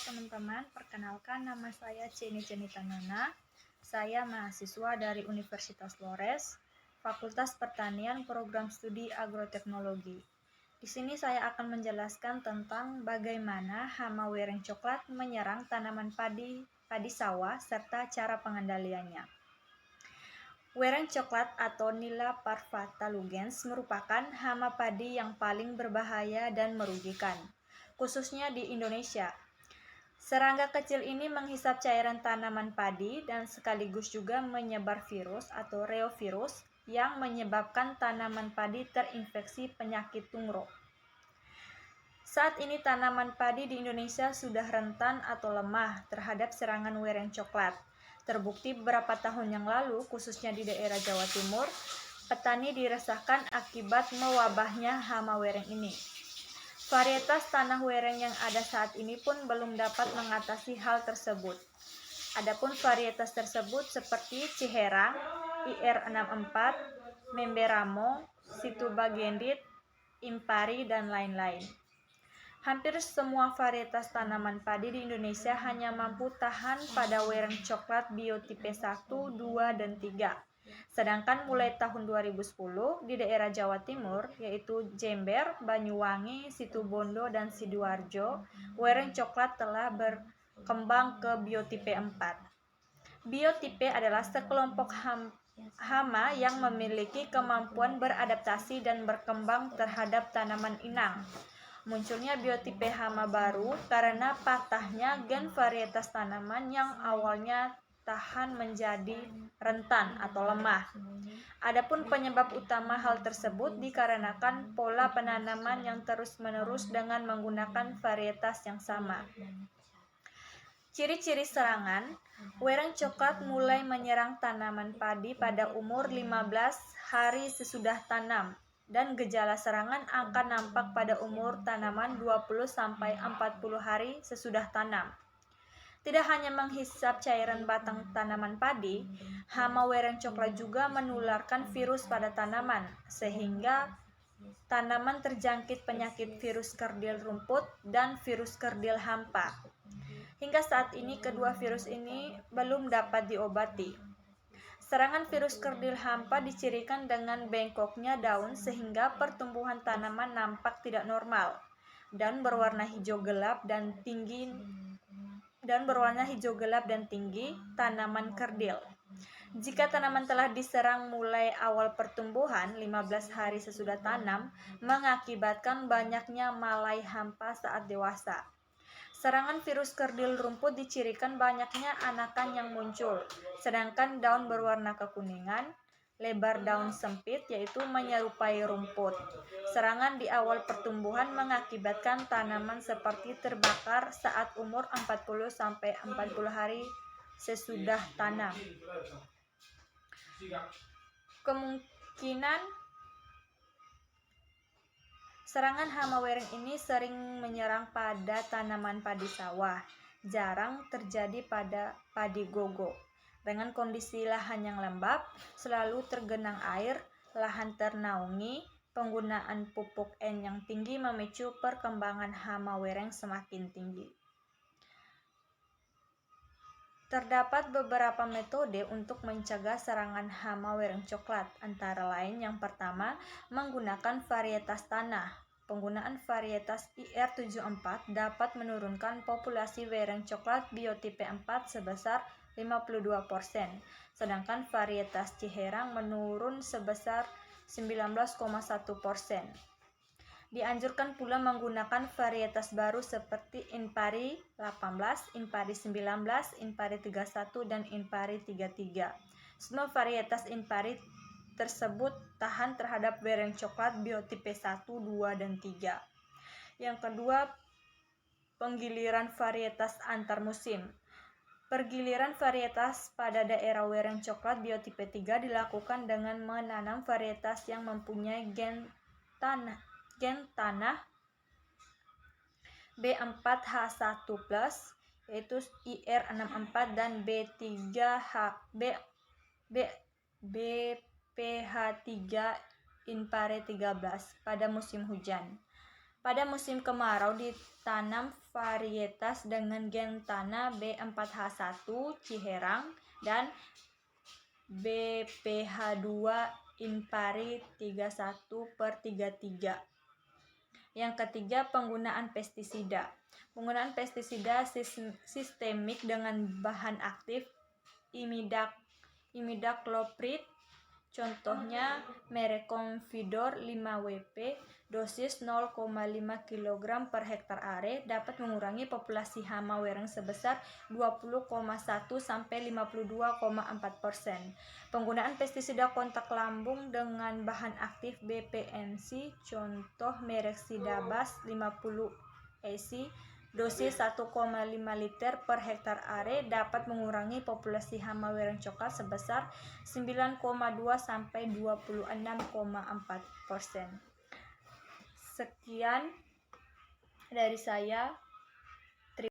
teman-teman, perkenalkan nama saya Ceni Cenita Nona. Saya mahasiswa dari Universitas Flores, Fakultas Pertanian Program Studi Agroteknologi. Di sini saya akan menjelaskan tentang bagaimana hama wereng coklat menyerang tanaman padi sawah serta cara pengendaliannya. Wereng coklat atau Nila parvata lugens merupakan hama padi yang paling berbahaya dan merugikan, khususnya di Indonesia. Serangga kecil ini menghisap cairan tanaman padi dan sekaligus juga menyebar virus atau reovirus yang menyebabkan tanaman padi terinfeksi penyakit tungro. Saat ini tanaman padi di Indonesia sudah rentan atau lemah terhadap serangan wereng coklat. Terbukti beberapa tahun yang lalu, khususnya di daerah Jawa Timur, petani diresahkan akibat mewabahnya hama wereng ini. Varietas tanah wereng yang ada saat ini pun belum dapat mengatasi hal tersebut. Adapun varietas tersebut seperti Ciherang, IR64, Memberamo, Situbagendit, Impari, dan lain-lain. Hampir semua varietas tanaman padi di Indonesia hanya mampu tahan pada wereng coklat biotipe 1, 2, dan 3. Sedangkan mulai tahun 2010 di daerah Jawa Timur, yaitu Jember, Banyuwangi, Situbondo, dan Sidoarjo, wereng coklat telah berkembang ke biotipe 4. Biotipe adalah sekelompok hama yang memiliki kemampuan beradaptasi dan berkembang terhadap tanaman inang. Munculnya biotipe hama baru karena patahnya gen varietas tanaman yang awalnya tahan menjadi rentan atau lemah. Adapun penyebab utama hal tersebut dikarenakan pola penanaman yang terus-menerus dengan menggunakan varietas yang sama. Ciri-ciri serangan, wereng coklat mulai menyerang tanaman padi pada umur 15 hari sesudah tanam, dan gejala serangan akan nampak pada umur tanaman 20-40 hari sesudah tanam. Tidak hanya menghisap cairan batang tanaman padi, hama wereng coklat juga menularkan virus pada tanaman, sehingga tanaman terjangkit penyakit virus kerdil rumput dan virus kerdil hampa. Hingga saat ini, kedua virus ini belum dapat diobati. Serangan virus kerdil hampa dicirikan dengan bengkoknya daun sehingga pertumbuhan tanaman nampak tidak normal dan berwarna hijau gelap dan tinggi tanaman kerdil. Jika tanaman telah diserang mulai awal pertumbuhan 15 hari sesudah tanam, mengakibatkan banyaknya malai hampa saat dewasa. Serangan virus kerdil rumput dicirikan banyaknya anakan yang muncul, sedangkan daun berwarna kekuningan, lebar daun sempit yaitu menyerupai rumput. Serangan di awal pertumbuhan mengakibatkan tanaman seperti terbakar saat umur 40-40 hari sesudah tanam. Kemungkinan serangan hama wereng ini sering menyerang pada tanaman padi sawah, jarang terjadi pada padi gogo. Dengan kondisi lahan yang lembab, selalu tergenang air, lahan ternaungi, penggunaan pupuk N yang tinggi memicu perkembangan hama wereng semakin tinggi. Terdapat beberapa metode untuk mencegah serangan hama wereng coklat, antara lain yang pertama, menggunakan varietas tanah. Penggunaan varietas IR74 dapat menurunkan populasi wereng coklat biotipe 4 sebesar 52%, sedangkan varietas Ciherang menurun sebesar 19,1%. Dianjurkan pula menggunakan varietas baru seperti Impari 18, Impari 19, Impari 31, dan Impari 33. Semua varietas Impari tersebut tahan terhadap wereng coklat biotipe 1, 2, dan 3. Yang kedua, penggiliran varietas antar musim. Pergiliran varietas pada daerah wereng coklat biotipe 3 dilakukan dengan menanam varietas yang mempunyai gen tanah B4H1+, yaitu IR64 dan BPH3 Impare 13 pada musim hujan. Pada musim kemarau ditanam varietas dengan gen tanah B4H1 Ciherang dan BPH2 Inpari 31/33. Yang ketiga, penggunaan pestisida. Penggunaan pestisida sistemik dengan bahan aktif imidacloprid, contohnya merek Confidor 5WP, dosis 0,5 kg per hektar are, dapat mengurangi populasi hama wereng sebesar 20,1 sampai 52,4%. Penggunaan pestisida kontak lambung dengan bahan aktif BPNC, contoh merek Sidabas 50 EC, dosis 1,5 liter per hektar are, dapat mengurangi populasi hama wereng coklat sebesar 9,2 sampai 26,4%. Sekian dari saya.